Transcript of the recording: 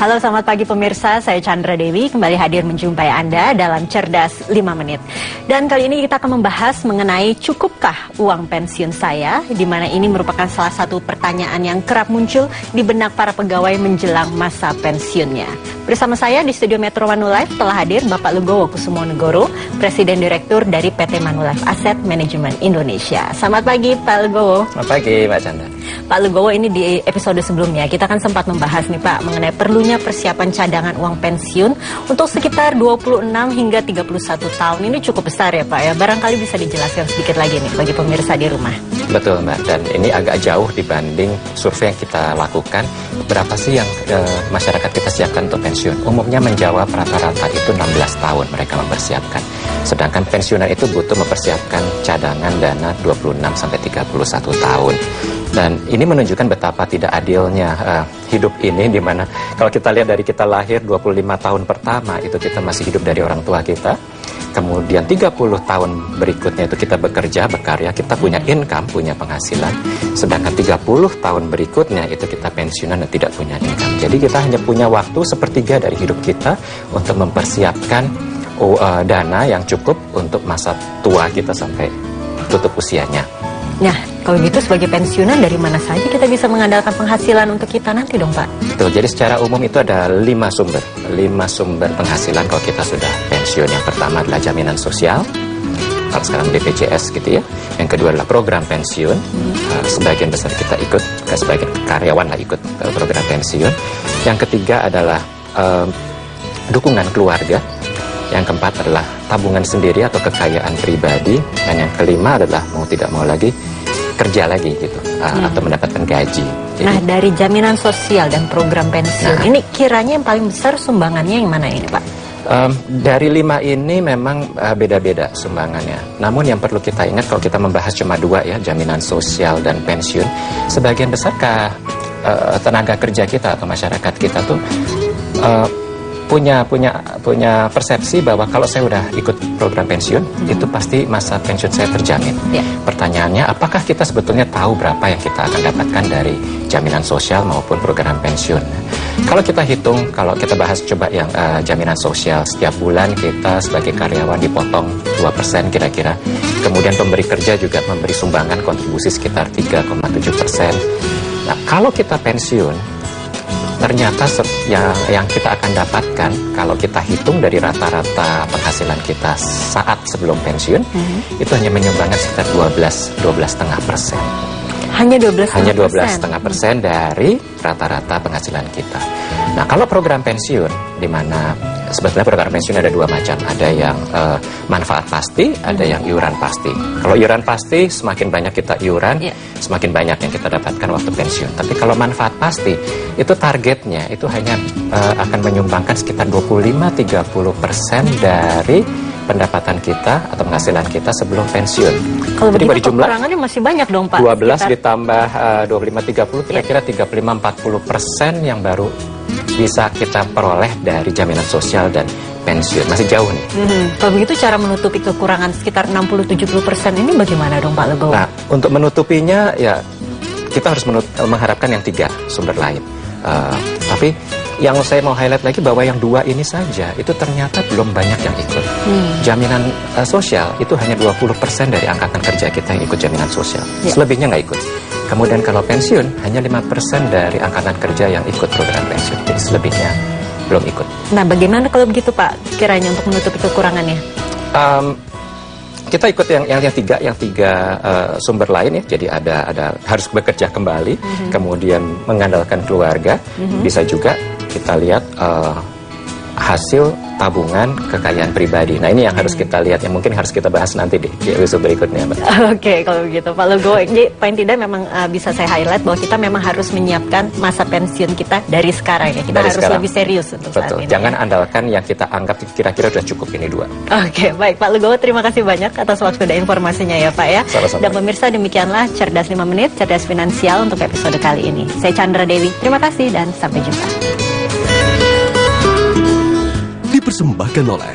Halo, selamat pagi pemirsa, saya Chandra Dewi kembali hadir menjumpai Anda dalam Cerdas 5 Menit. Dan kali ini kita akan membahas mengenai cukupkah uang pensiun saya, di mana ini merupakan salah satu pertanyaan yang kerap muncul di benak para pegawai menjelang masa pensiunnya. Bersama saya di studio Metro Manulife telah hadir Bapak Lugowo Kusumonegoro, Presiden Direktur dari PT Manulife Asset Management Indonesia. Selamat pagi Pak Lugowo. Selamat pagi Mbak Chandra. Pak Lugowo, ini di episode sebelumnya kita kan sempat membahas nih Pak mengenai perlunya persiapan cadangan uang pensiun untuk sekitar 26 hingga 31 tahun. Ini cukup besar ya Pak ya. Barangkali bisa dijelaskan sedikit lagi nih bagi pemirsa di rumah. Betul Mbak, dan ini agak jauh dibanding survei yang kita lakukan. Berapa sih yang masyarakat kita siapkan untuk pensiun? Umumnya menjawab rata-rata itu 16 tahun mereka mempersiapkan. Sedangkan pensiunan itu butuh mempersiapkan cadangan dana 26 sampai 31 tahun. Dan ini menunjukkan betapa tidak adilnya hidup ini, di mana kalau kita lihat dari kita lahir 25 tahun pertama itu kita masih hidup dari orang tua kita. Kemudian 30 tahun berikutnya itu kita bekerja, berkarya, kita punya income, punya penghasilan. Sedangkan 30 tahun berikutnya itu kita pensiunan dan tidak punya income. Jadi kita hanya punya waktu sepertiga dari hidup kita untuk mempersiapkan dana yang cukup untuk masa tua kita sampai tutup usianya. Nah, kalau gitu sebagai pensiunan dari mana saja kita bisa mengandalkan penghasilan untuk kita nanti dong Pak? Betul, jadi secara umum itu ada 5 sumber penghasilan kalau kita sudah pensiun. Yang pertama adalah jaminan sosial, kalau sekarang BPJS gitu ya. Yang kedua adalah program pensiun, sebagian besar kita ikut, sebagian karyawan lah ikut program pensiun. Yang ketiga adalah dukungan keluarga. Yang keempat adalah tabungan sendiri atau kekayaan pribadi. Dan yang kelima adalah mau tidak mau lagi kerja lagi gitu, atau mendapatkan gaji. Jadi, nah, dari jaminan sosial dan program pensiun, ini kiranya yang paling besar sumbangannya yang mana ini Pak? Dari 5 ini memang beda-beda sumbangannya. Namun yang perlu kita ingat kalau kita membahas cuma 2 ya, jaminan sosial dan pensiun, sebagian besar tenaga kerja kita atau masyarakat kita tuh punya persepsi bahwa kalau saya udah ikut program pensiun, itu pasti masa pensiun saya terjamin. Pertanyaannya, apakah kita sebetulnya tahu berapa yang kita akan dapatkan dari jaminan sosial maupun program pensiun? Kalau kita hitung, kalau kita bahas coba yang jaminan sosial, setiap bulan kita sebagai karyawan dipotong 2% kira-kira. Kemudian pemberi kerja juga memberi sumbangan kontribusi sekitar 3,7%. Nah, kalau kita pensiun, ternyata yang kita akan dapatkan kalau kita hitung dari rata-rata penghasilan kita saat sebelum pensiun, itu hanya menyumbangkan sekitar 12,5%. Hanya 12,5%? Hanya 12,5% dari rata-rata penghasilan kita. Nah, kalau program pensiun, di mana sebetulnya program pensiun ada 2 macam. Ada yang manfaat pasti, ada yang iuran pasti. Kalau iuran pasti, semakin banyak kita iuran, semakin banyak yang kita dapatkan waktu pensiun. Tapi kalau manfaat pasti, itu targetnya itu hanya akan menyumbangkan sekitar 25-30% dari pendapatan kita atau penghasilan kita sebelum pensiun. Kalau begitu kekurangannya masih banyak dong Pak? 12 ditambah 25-30 kira-kira 35-40% yang baru bisa kita peroleh dari jaminan sosial dan pensiun. Masih jauh nih. Kalau begitu cara menutupi kekurangan sekitar 60-70% ini bagaimana dong Pak Lugowo? Nah, untuk menutupinya ya kita harus mengharapkan yang 3 sumber lain. Tapi yang saya mau highlight lagi bahwa yang 2 ini saja itu ternyata belum banyak yang ikut. Jaminan sosial itu hanya 20% dari angkatan kerja kita yang ikut jaminan sosial. Selebihnya nggak ikut. Kemudian kalau pensiun hanya 5% dari angkatan kerja yang ikut program pensiun. Jadi selebihnya belum ikut. Nah, bagaimana kalau begitu Pak kiranya untuk menutupi kekurangannya? Kita ikut yang 3 sumber lain ya. Jadi ada harus bekerja kembali, kemudian mengandalkan keluarga, bisa juga kita lihat hasil tabungan kekayaan pribadi. Nah, ini yang harus kita lihat, yang mungkin harus kita bahas nanti di episode berikutnya, Mbak. Oke, kalau begitu Pak Lugowo, jadi paling tidak memang bisa saya highlight bahwa kita memang harus menyiapkan masa pensiun kita dari sekarang ya. Kita harus lebih serius untuk saat ini. Jangan andalkan yang kita anggap kira-kira sudah cukup ini 2. Oke, baik Pak Lugowo, terima kasih banyak atas waktu dan informasinya ya Pak ya. Sama-sama. Dan pemirsa, demikianlah Cerdas 5 Menit, Cerdas Finansial untuk episode kali ini. Saya Chandra Dewi, terima kasih dan sampai jumpa. Dipersembahkan oleh